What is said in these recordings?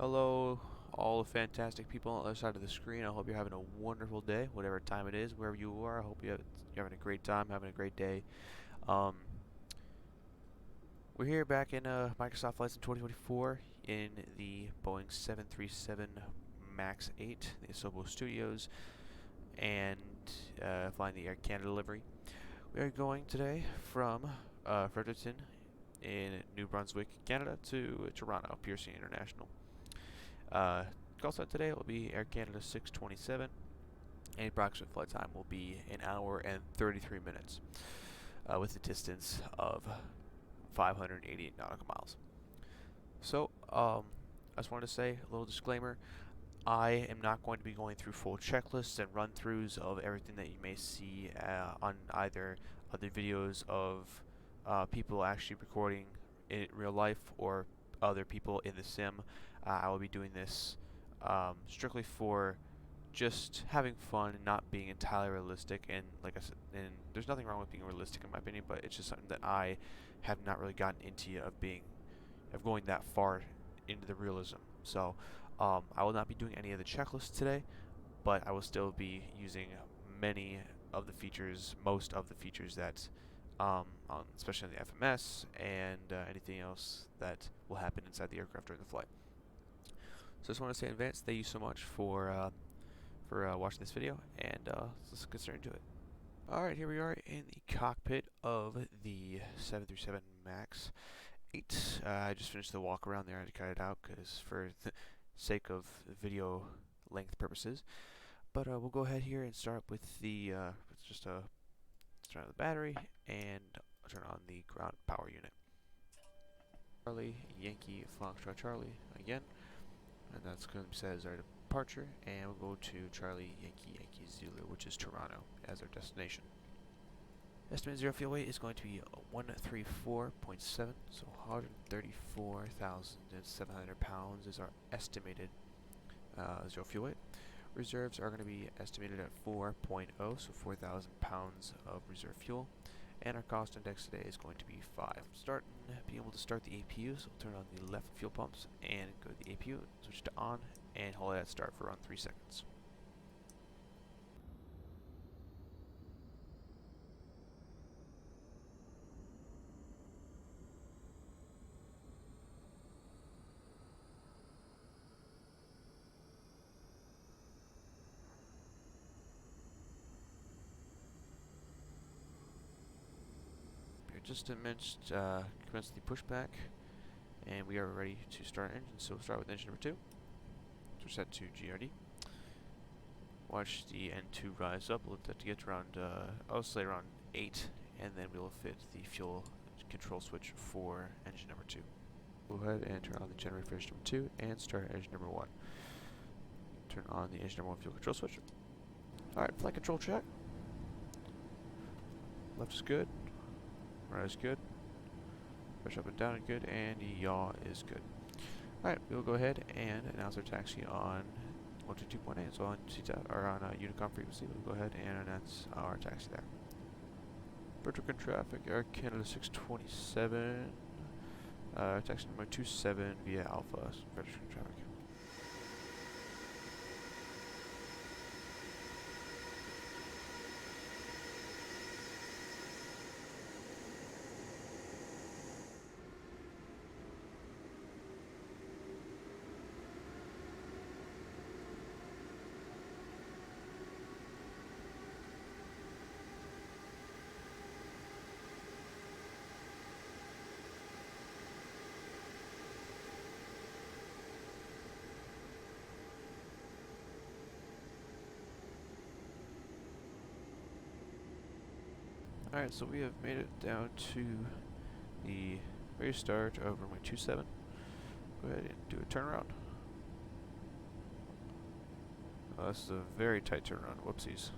Hello, all the fantastic people on the other side of the screen. I hope you're having a wonderful day, whatever time it is, wherever you are. I hope you're having a great time, having a great day. We're here back in Microsoft Flights in 2024 in the Boeing 737 MAX 8, the Asobo Studios, and flying the Air Canada livery. We are going today from Fredericton in New Brunswick, Canada, to Toronto, Pearson International. Call set today will be Air Canada 627, and approximate flight time will be an hour and 33 minutes, with a distance of 588 nautical miles. So, I just wanted to say a little disclaimer. I am not going to be going through full checklists and run-throughs of everything that you may see on either other videos of people actually recording in real life or other people in the sim. I will be doing this strictly for just having fun and not being entirely realistic. And like I said, and there's nothing wrong with being realistic in my opinion, but it's just something that I have not really gotten into of going that far into the realism. So I will not be doing any of the checklists today, but I will still be using many of the features, most of the features that especially on the FMS and anything else that will happen inside the aircraft during the flight. So I just want to say in advance, thank you so much for watching this video, and let's get straight into it. Alright, here we are in the cockpit of the 737 MAX 8. I just finished the walk around there. I had to cut it out because for the sake of video length purposes. But we'll go ahead here and start with the turn on the battery and turn on the ground power unit. Charlie Yankee Foxtrot Charlie again, and that's going to set as our departure, and we'll go to Charlie Yankee Yankee Zulu, which is Toronto, as our destination. Estimated zero fuel weight is going to be 134.7, so 134,700 pounds is our estimated zero fuel weight. Reserves are going to be estimated at 4.0, so 4,000 pounds of reserve fuel. And our cost index today is going to be 5. Being able to start the APU, so we'll turn on the left fuel pumps and go to the APU, switch to on, and hold it at start for around 3 seconds. Just commence the pushback, and we are ready to start our engine. So we'll start with engine number 2. So we're set to GRD. Watch the N2 rise up. We'll let that to get to around, I'll say around 8, and then we'll fit the fuel control switch for engine number 2. Go ahead and turn on the generator for engine number 2 and start engine number 1. Turn on the engine number 1 fuel control switch. Alright, flight control check. Left is good. Right is good. Push up and down is good, and yaw is good. Alright, we'll go ahead and announce our taxi on 122.8, so on CTAF, or on Unicom frequency. We'll go ahead and announce our taxi there. Fredericton traffic, Air Canada 627, taxi number 27 via Alpha, Fredericton traffic. Alright, so we have made it down to the very start of runway 27. Go ahead and do a turnaround. This is a very tight turnaround. Whoopsies.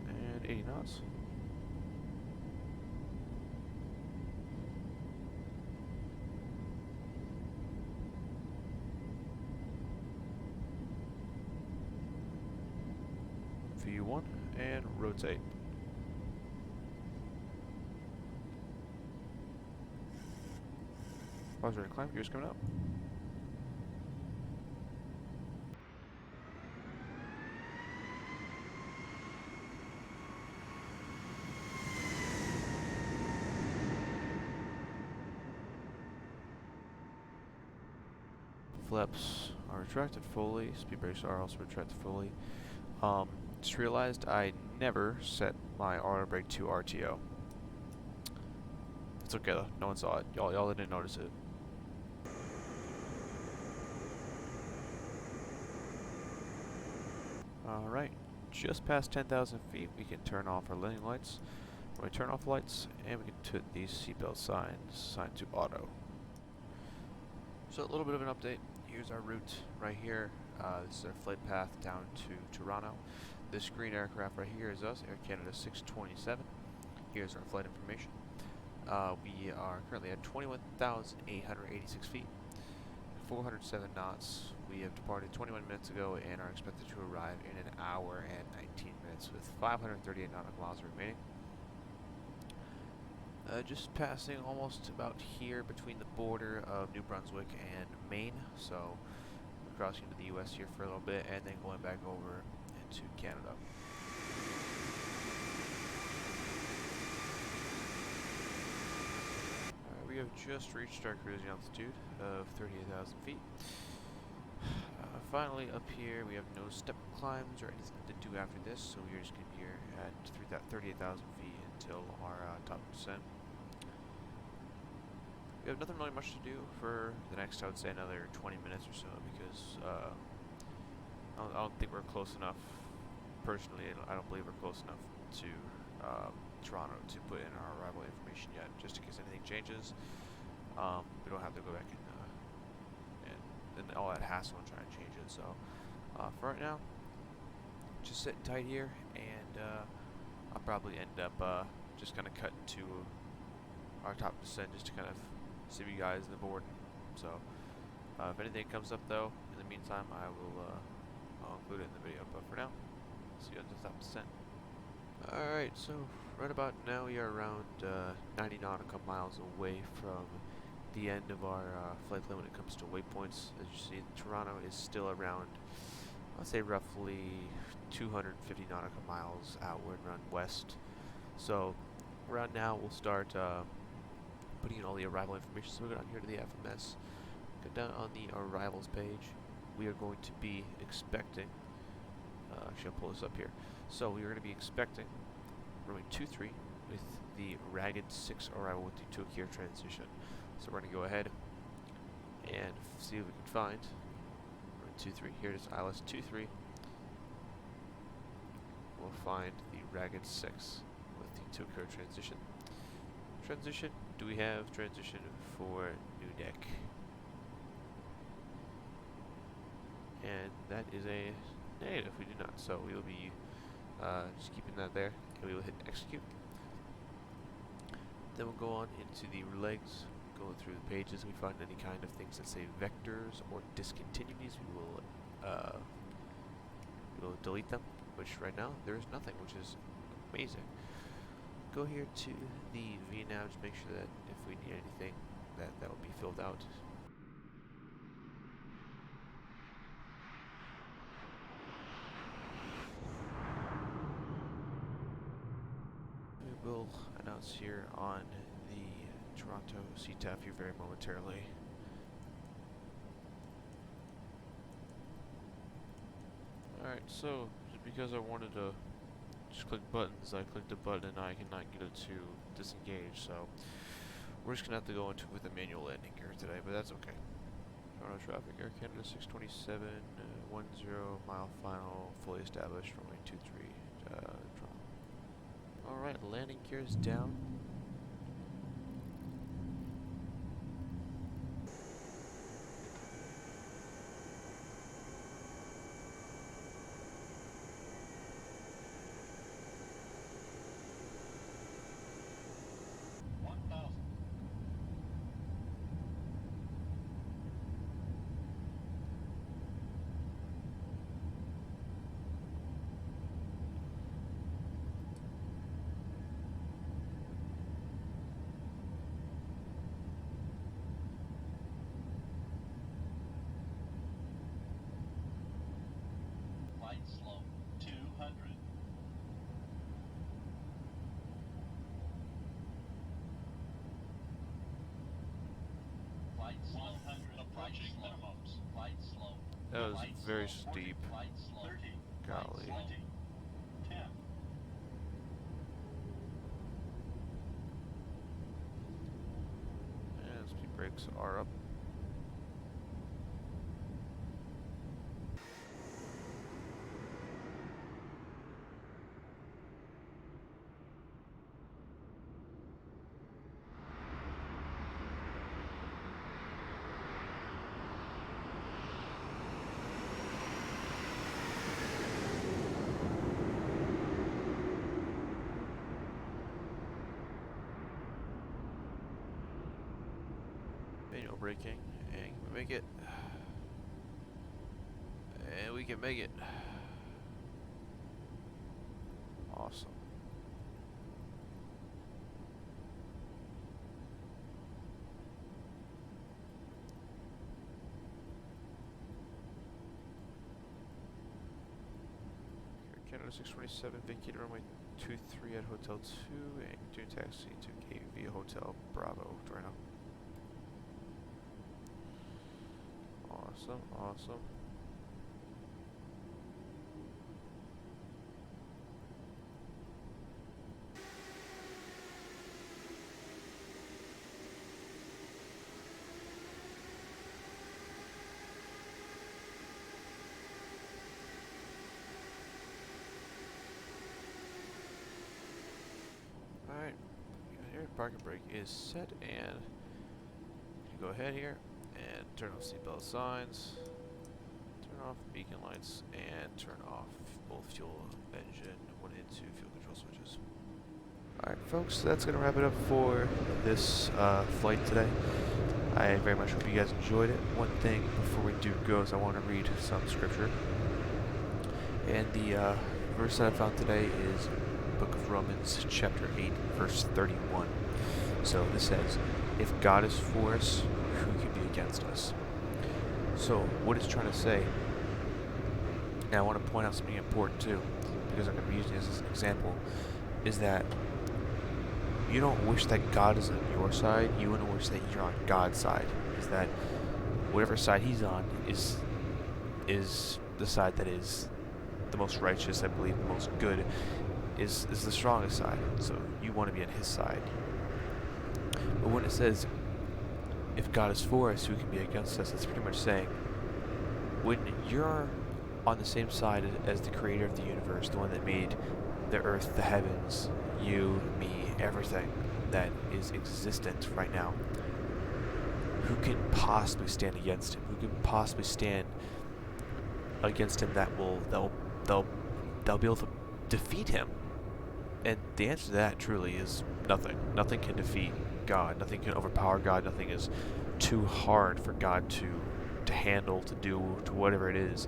And 80 knots. 1, and rotate. Pause, ready to climb, gears coming up. Flaps are retracted fully, speed brakes are also retracted fully. Just realized I never set my auto brake to RTO. It's okay though, no one saw it. Y'all didn't notice it. Alright, just past 10,000 feet, we can turn off our landing lights. When we turn off lights, and we can put these seatbelt signs to auto. So a little bit of an update. Here's our route right here. This is our flight path down to Toronto. This green aircraft right here is us, Air Canada 627. Here's our flight information. We are currently at 21,886 feet, 407 knots. We have departed 21 minutes ago and are expected to arrive in an hour and 19 minutes with 538 nautical miles remaining. Just passing almost about here between the border of New Brunswick and Maine, so we're crossing into the US here for a little bit and then going back over into Canada. We have just reached our cruising altitude of 38,000 feet. Finally up here we have no step climbs or anything to do after this, so we're just going to be here at 38,000 feet until our top descent. We have nothing really much to do for the next, I would say, another 20 minutes or so, because I don't think we're close enough. Personally, I don't believe we're close enough to Toronto to put in our arrival information yet, just in case anything changes. We don't have to go back and all that hassle and try to change it. So for right now, just sitting tight here, and I'll probably end up just kind of cutting to our top descent just to kind of save you guys the board. So if anything comes up though, in the meantime, I'll include it in the video. But for now, see you on the top descent. Alright, so right about now we are around 90 nautical miles away from the end of our flight plan when it comes to waypoints. As you see, Toronto is still around, I'd say roughly 250 nautical miles outward, around west. So around now we'll start putting in all the arrival information. So we'll go down here to the FMS, go down on the arrivals page. We are going to be expecting, actually I'll pull this up here. So we are going to be expecting runway 23 with the Ragged 6 arrival with the Tokyo transition. So we're going to go ahead and see if we can find runway 23. Here it is, ILS 23. We'll find the Ragged 6 with the Tokyo transition. Transition, do we have transition for new deck? And that is a negative, we do not. So we will be just keeping that there, and we will hit execute. Then we'll go on into the legs, going through the pages. If we find any kind of things that say vectors or discontinuities, we will delete them, which right now there is nothing, which is amazing. Go here to the VNAV to make sure that if we need anything, that will be filled out. We will announce here on the Toronto CTAF here very momentarily. Alright, so just because I wanted to just click buttons, I clicked a button and I cannot get it to disengage, so we're just gonna have to go into with a manual landing here today, but that's okay. Toronto traffic, Air Canada 627, 10 mile final, fully established, runway 23, Toronto. Alright, landing gears down. That was very steep. Golly. And speed brakes are up. Manual braking, and we make it. And we can make it. Awesome. Canada 627, vacate runway 23 at Hotel 2, and continue taxi to Gate via Hotel Bravo, Toronto. Awesome, awesome. Alright, here parking brake is set, and you go ahead here and turn off seatbelt signs, turn off beacon lights, and turn off both fuel, engine, 1 and 2 fuel control switches. Alright folks, that's going to wrap it up for this flight today. I very much hope you guys enjoyed it. One thing before we do go is I want to read some scripture. And the verse that I found today is Book of Romans, chapter 8, verse 31. So this says, if God is for us, who can be against us? So what it's trying to say, and I want to point out something important too, because I'm going to be using this as an example, is that you don't wish that God is on your side, you want to wish that you're on God's side. Is that whatever side he's on is the side that is the most righteous, I believe, the most good, is the strongest side. So you want to be on his side. But when it says, if God is for us, who can be against us, it's pretty much saying, when you're on the same side as the creator of the universe, the one that made the earth, the heavens, you, me, everything that is existent right now, who can possibly stand against him? Who can possibly stand against him they'll be able to defeat him? And the answer to that truly is nothing. Nothing can defeat God. Nothing can overpower God. Nothing is too hard for God to handle, to do, to whatever it is.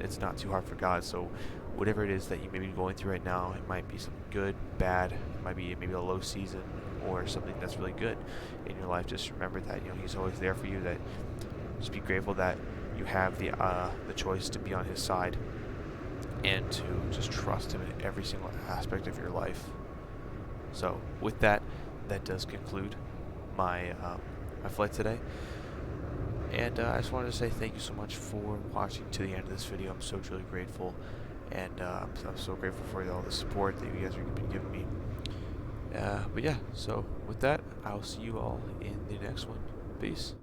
It's not too hard for God. So whatever it is that you may be going through right now, it might be something good, bad, it might be maybe a low season, or something that's really good in your life. Just remember that he's always there for you. That just be grateful that you have the choice to be on his side, and to just trust him in every single aspect of your life. So with that does conclude my my flight today. And I just wanted to say thank you so much for watching to the end of this video. I'm so truly grateful, and I'm so grateful for all the support that you guys have been giving me. But yeah, so with that, I'll see you all in the next one. Peace.